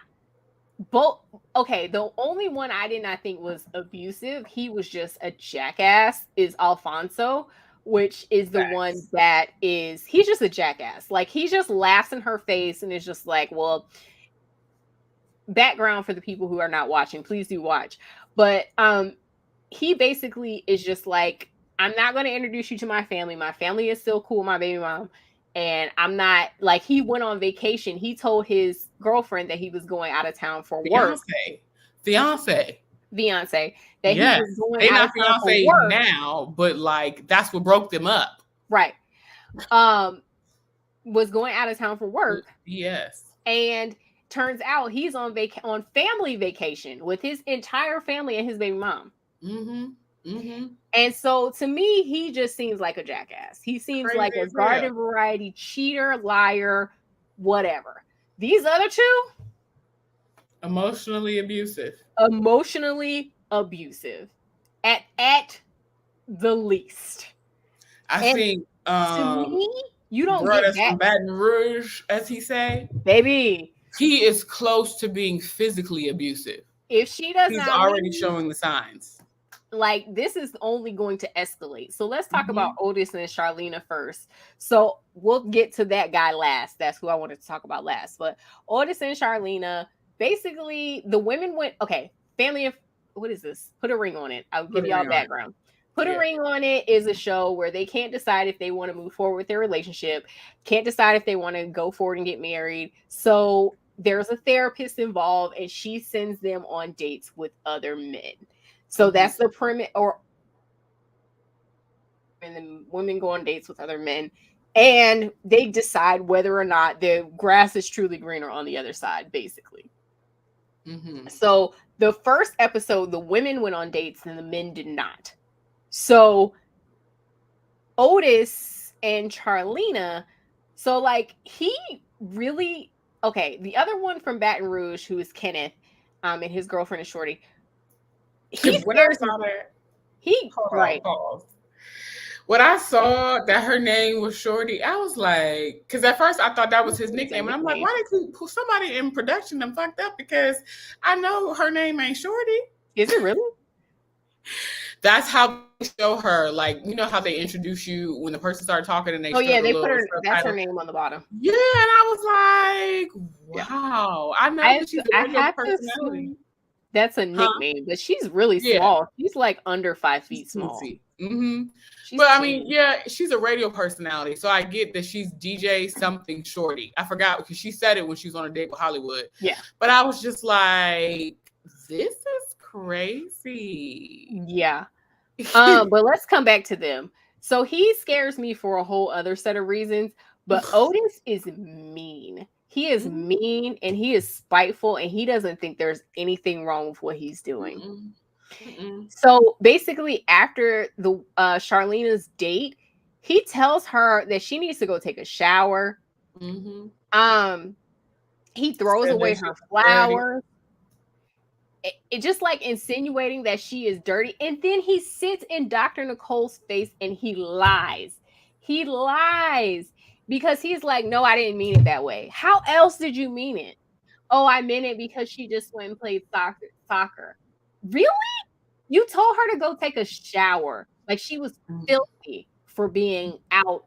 Both. Okay, the only one I did not think was abusive, he was just a jackass, is Alfonso, which is the one that is, he's just a jackass. Like, he just laughs in her face and is just like, well, background for the people who are not watching, please do watch. But he basically is just like, I'm not going to introduce you to my family. My family is still cool, my baby mom. And I'm not, like, he went on vacation. He told his girlfriend that he was going out of town for work. Fiance. That he was going they not fiance now, but like that's what broke them up. Right. Was going out of town for work. Yes. And turns out he's on family vacation with his entire family and his baby mom. Mm-hmm. Mm-hmm. And so to me, he just seems like a jackass. He seems like a garden variety cheater, liar, whatever. These other two, emotionally abusive at the least. I think to me, you don't get that from Baton Rouge, as he say, baby. He is close to being physically abusive. If she does he's not already showing the signs. Like, this is only going to escalate. So let's talk about Otis and Charlena first. So we'll get to that guy last. That's who I wanted to talk about last. But Otis and Charlena, basically, the women went, okay, family of, what is this? Put a Ring on It. I'll give y'all background. Put a Ring on It is a show where they can't decide if they want to move forward with their relationship, can't decide if they want to go forward and get married. So there's a therapist involved, and she sends them on dates with other men. So that's the premise, and then women go on dates with other men, and they decide whether or not the grass is truly greener on the other side, basically. So the first episode, the women went on dates and the men did not. So Otis and Charlena, so like he really, okay, the other one from Baton Rouge, who is Kenneth, and his girlfriend is Shorty. He scares me. Pause. When I saw that her name was Shorty, I was like, because at first I thought that was his nickname. And I'm like, why did somebody in production them fucked up? Because I know her name ain't Shorty. Is it really? That's how they show her. Like, you know how they introduce you when the person started talking and they they put her, that's her name on the bottom. Yeah, and I was like, wow. I know that she's a regular personality. That's a nickname, but she's really small. She's like under 5 feet small. But I mean, she's a radio personality, so I get that she's DJ something Shorty. I forgot because she said it when she was on a date with Hollywood. Yeah, but I was just like, this is crazy. Yeah. But let's come back to them. So he scares me for a whole other set of reasons. But Otis is mean. He is mean and he is spiteful and he doesn't think there's anything wrong with what he's doing. So basically, after the Charlena's date, he tells her that she needs to go take a shower. He throws away her flowers. It just like insinuating that she is dirty. And then he sits in Dr. Nicole's face and he lies. He lies because he's like, no, I didn't mean it that way. How else did you mean it? Oh, I meant it because she just went and played soccer. Really? You told her to go take a shower. Like she was filthy for being out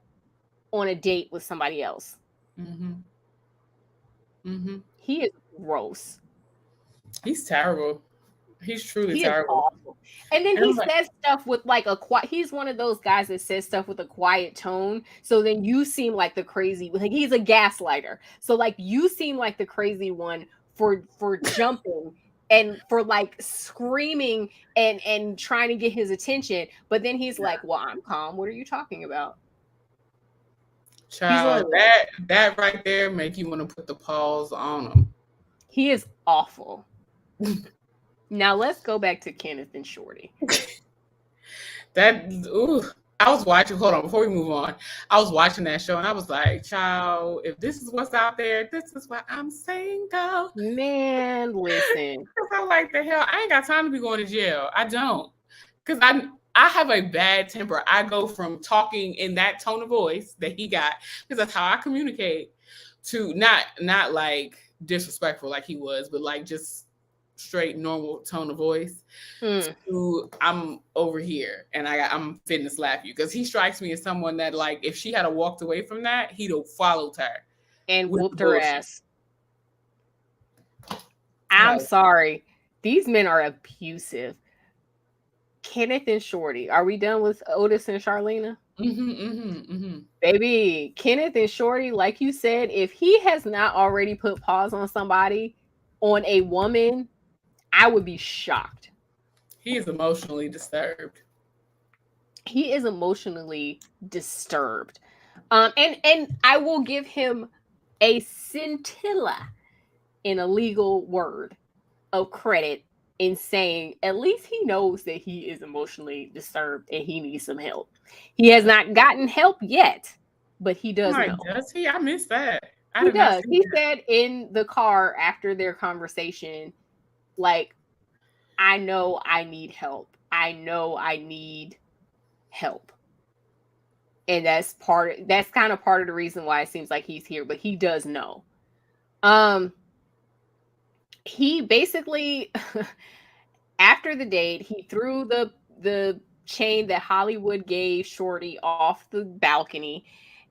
on a date with somebody else. He is gross. He's terrible. He's truly terrible. And then he says stuff with like he's one of those guys that says stuff with a quiet tone. So then you seem like the crazy, like he's a gaslighter. So like you seem like the crazy one for jumping and for like screaming and trying to get his attention. But then he's like, well, I'm calm. What are you talking about? Child, that right there make you want to put the paws on him. He is awful. Now let's go back to Kenneth and Shorty. I was watching, hold on, before we move on, I was watching that show and I was like, child, if this is what's out there, this is what I'm saying, though. Man, listen. Because I'm like, the hell, I ain't got time to be going to jail. I don't. Because I have a bad temper. I go from talking in that tone of voice that he got, because that's how I communicate, to not like disrespectful like he was, but like just straight normal tone of voice. To I'm over here and I'm finna slap you, because he strikes me as someone that like if she had walked away from that, he'd have followed her and whooped her ass. I'm sorry, these men are abusive. Kenneth and Shorty, are we done with Otis and Charlena? Baby, Kenneth and Shorty, like you said, if he has not already put paws on somebody, on a woman, I would be shocked. He is emotionally disturbed. He is emotionally disturbed. And I will give him a scintilla in a legal word of credit in saying at least he knows that he is emotionally disturbed and he needs some help. He has not gotten help yet, but he does know. Does he? I missed that. He does. He said in the car after their conversation, like, I know I need help. I know I need help. And that's kind of part of the reason why it seems like he's here, but he does know. He basically, after the date, he threw the chain that Hollywood gave Shorty off the balcony,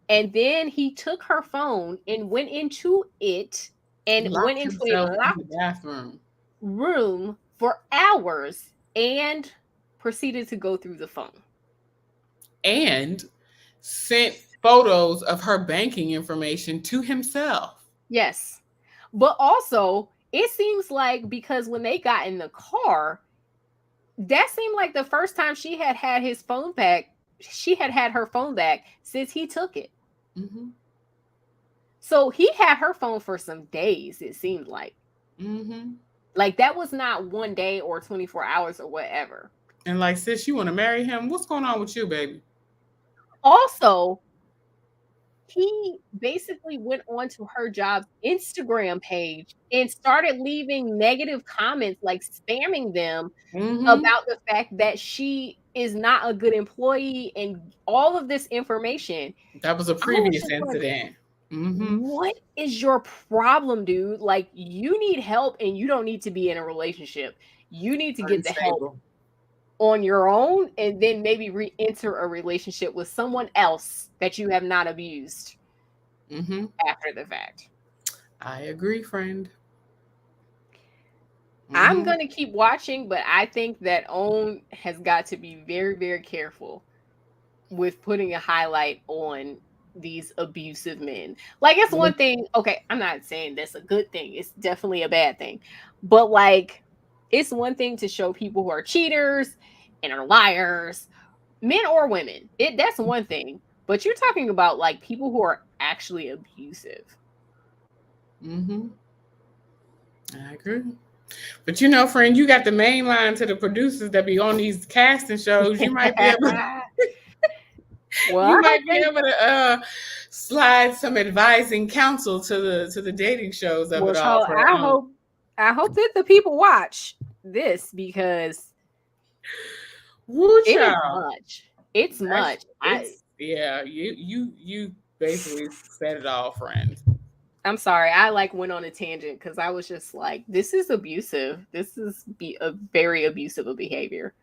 and then he took her phone and went into it and went into a locked bathroom room for hours and proceeded to go through the phone. And sent photos of her banking information to himself. Yes. But also, it seems like because when they got in the car, that seemed like the first time she had his phone back. She had her phone back since he took it. Mm-hmm. So he had her phone for some days, it seemed like. Mm-hmm. Like, that was not 1 day or 24 hours or whatever. And like, sis, you want to marry him? What's going on with you, baby? Also, he basically went on to her job's Instagram page and started leaving negative comments, like spamming them about the fact that she is not a good employee and all of this information. That was a previous incident. What is your problem, dude? Like, you need help and you don't need to be in a relationship. You need to get the help on your own and then maybe re-enter a relationship with someone else that you have not abused after the fact. I agree, friend. I'm going to keep watching, but I think that OWN has got to be very, very careful with putting a highlight on these abusive men. Like, it's one thing, okay, I'm not saying that's a good thing. It's definitely a bad thing. But like, it's one thing to show people who are cheaters and are liars, men or women. That's one thing. But you're talking about like people who are actually abusive. I agree. But you know, friend, you got the main line to the producers that be on these casting shows. You might be able to, you might be able to slide some advising counsel to the dating shows of it all. I hope that the people watch this because it is much. It's much. Yeah, you basically said it all, friend. I'm sorry. I like went on a tangent because I was just like, this is abusive. This is a very abusive of behavior.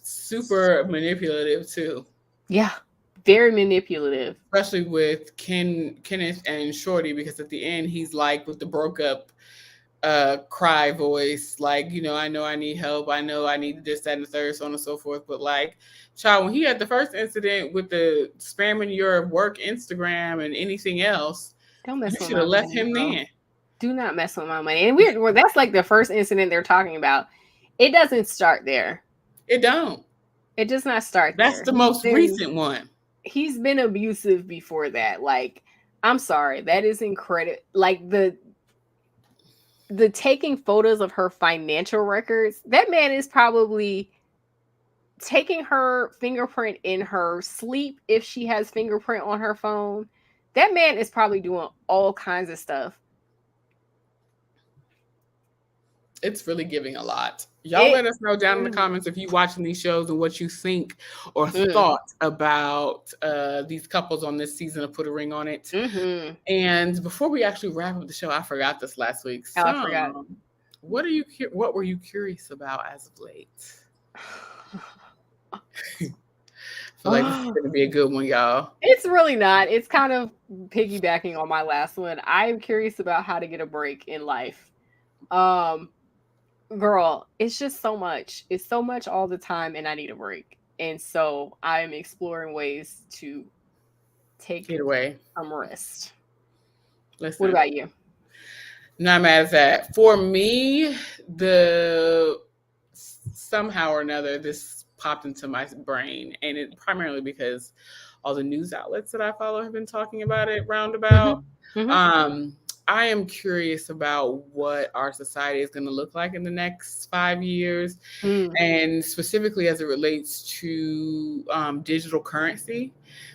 Super manipulative too. Yeah, very manipulative. Especially with Kenneth and Shorty, because at the end he's like with the broke up cry voice, like, you know I need help, I know I need this, that, and the third, so on and so forth. But like, child, when he had the first incident with the spamming your work Instagram and anything else, don't mess you should have left him then. Do not mess with my money. And that's like the first incident they're talking about. It doesn't start there. It don't. It does not start there. That's the most recent one. He's been abusive before that. Like, I'm sorry, that is incredible. Like the taking photos of her financial records, that man is probably taking her fingerprint in her sleep if she has fingerprint on her phone. That man is probably doing all kinds of stuff. It's really giving a lot. Y'all let us know down in the comments if you watching these shows and what you think or thought about these couples on this season of Put a Ring on It. And before we actually wrap up the show, I forgot this last week. So, I forgot. What were you curious about as of late? I feel like this is going to be a good one, y'all. It's really not. It's kind of piggybacking on my last one. I'm curious about how to get a break in life. Girl, it's just so much. It's so much all the time, and I need a break. And so I'm exploring ways to take some rest. Listen, what about you? Not mad at that. For me, somehow or another, this popped into my brain, and it primarily because all the news outlets that I follow have been talking about it roundabout. I am curious about what our society is going to look like in the next 5 years, and specifically as it relates to digital currency,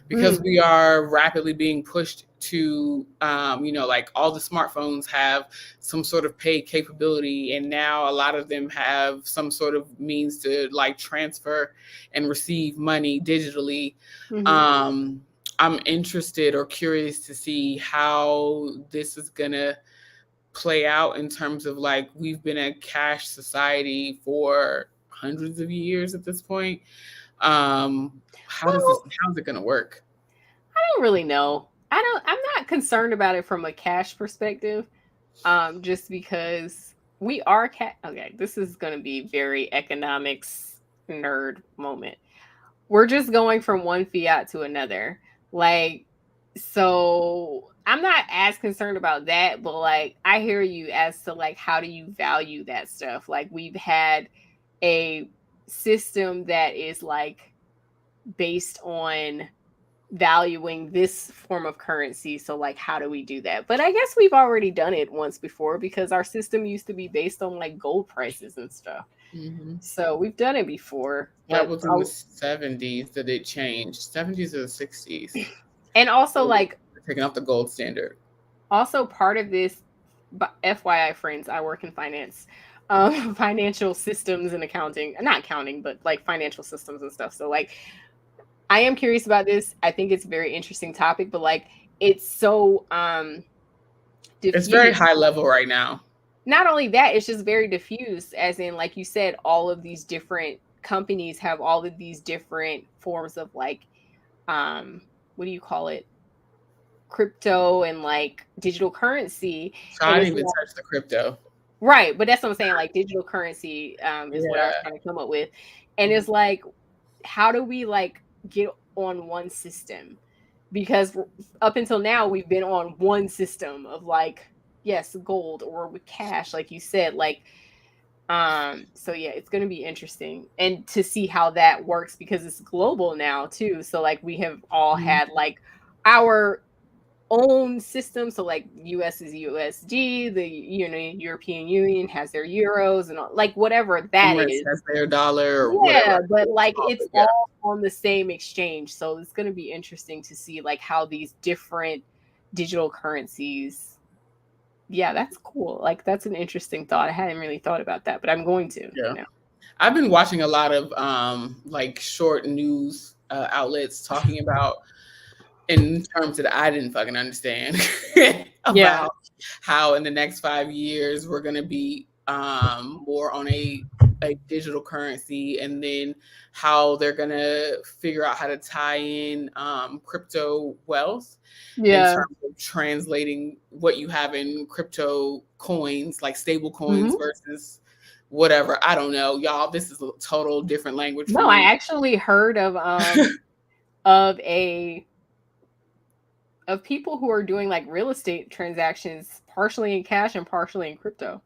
because we are rapidly being pushed to, like all the smartphones have some sort of pay capability, and now a lot of them have some sort of means to like transfer and receive money digitally. I'm interested or curious to see how this is going to play out in terms of like, we've been a cash society for hundreds of years at this point. How's it going to work? I don't really know. I'm not concerned about it from a cash perspective. Just because we are okay, this is going to be very economics nerd moment. We're just going from one fiat to another. Like, So I'm not as concerned about that, but like I hear you as to like how do you value that stuff? Like we've had a system that is like based on valuing this form of currency. So like how do we do that? But I guess we've already done it once before because our system used to be based on like gold prices and stuff. Mm-hmm. So we've done it before. That But was in the 70s that it changed. 70s or the 60s. And also like taking off the gold standard. Also part of this, FYI friends, I work in finance. Financial systems and accounting, not accounting, but like financial systems and stuff. So like I am curious about this. I think it's a very interesting topic, but like it's so diffused. It's very high level right now. Not only that, it's just very diffused, as in, like you said, all of these different companies have all of these different forms of like what do you call it? Crypto and like digital currency. So I didn't even touch the crypto. Right, but that's what I'm saying. Like digital currency is what I was trying to come up with, and it's like, how do we like get on one system? Because up until now we've been on one system of like, yes, gold or with cash, like you said, like. So yeah, it's going to be interesting and to see how that works because it's global now too. So like we have all had like our own system. So like US is USD, the European Union has their euros and all, like whatever that is. Has their dollar or whatever. But like it's all on the same exchange. So it's going to be interesting to see like how these different digital currencies. Yeah, that's cool. Like that's an interesting thought. I hadn't really thought about that, but I'm going to. Yeah. I've been watching a lot of like short news outlets talking about in terms that I didn't fucking understand about how in the next 5 years we're going to be more on a digital currency, and then how they're going to figure out how to tie in crypto wealth in terms of translating what you have in crypto coins, like stable coins versus whatever. I don't know, y'all. This is a total different language. No, I actually heard of of people who are doing like real estate transactions partially in cash and partially in crypto,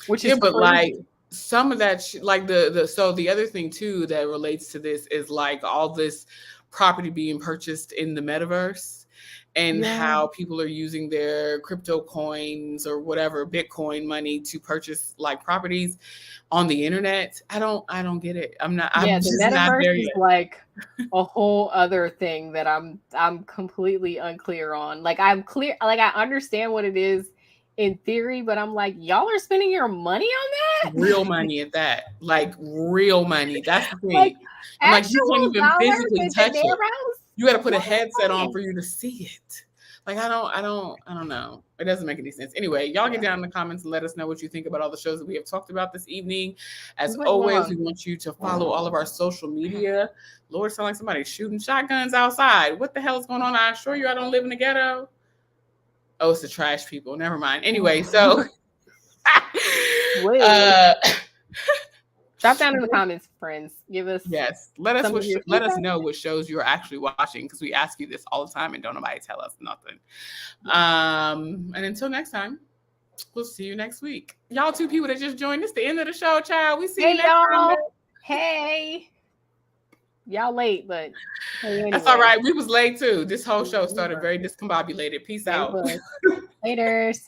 which is but crazy. like some of that like so the other thing too that relates to this is like all this property being purchased in the metaverse and how people are using their crypto coins or whatever Bitcoin money to purchase like properties on the internet. I don't get it. I'm the metaverse is like a whole other thing that I'm completely unclear on. Like I'm clear, like I understand what it is in theory, but I'm like, y'all are spending your money on that? Real money at that. Like real money. That's the thing. Like, I'm like, you can't even physically touch it. You got to put a headset on for you to see it. Like I don't know. It doesn't make any sense. Anyway, y'all get down in the comments and let us know what you think about all the shows that we have talked about this evening. As always, we want you to follow all of our social media. Lord, sound like somebody's shooting shotguns outside. What the hell is going on? I assure you I don't live in the ghetto. Oh, it's the trash people. Never mind. Anyway, so drop down in the comments, friends. Give us let us know what shows you're actually watching, because we ask you this all the time and don't nobody tell us nothing. And until next time, we'll see you next week. Y'all two people that just joined, this the end of the show, child. We see you next time. Hey. Y'all late, but hey, anyway. That's all right. We was late too. This whole show started very discombobulated. Peace out. Laters.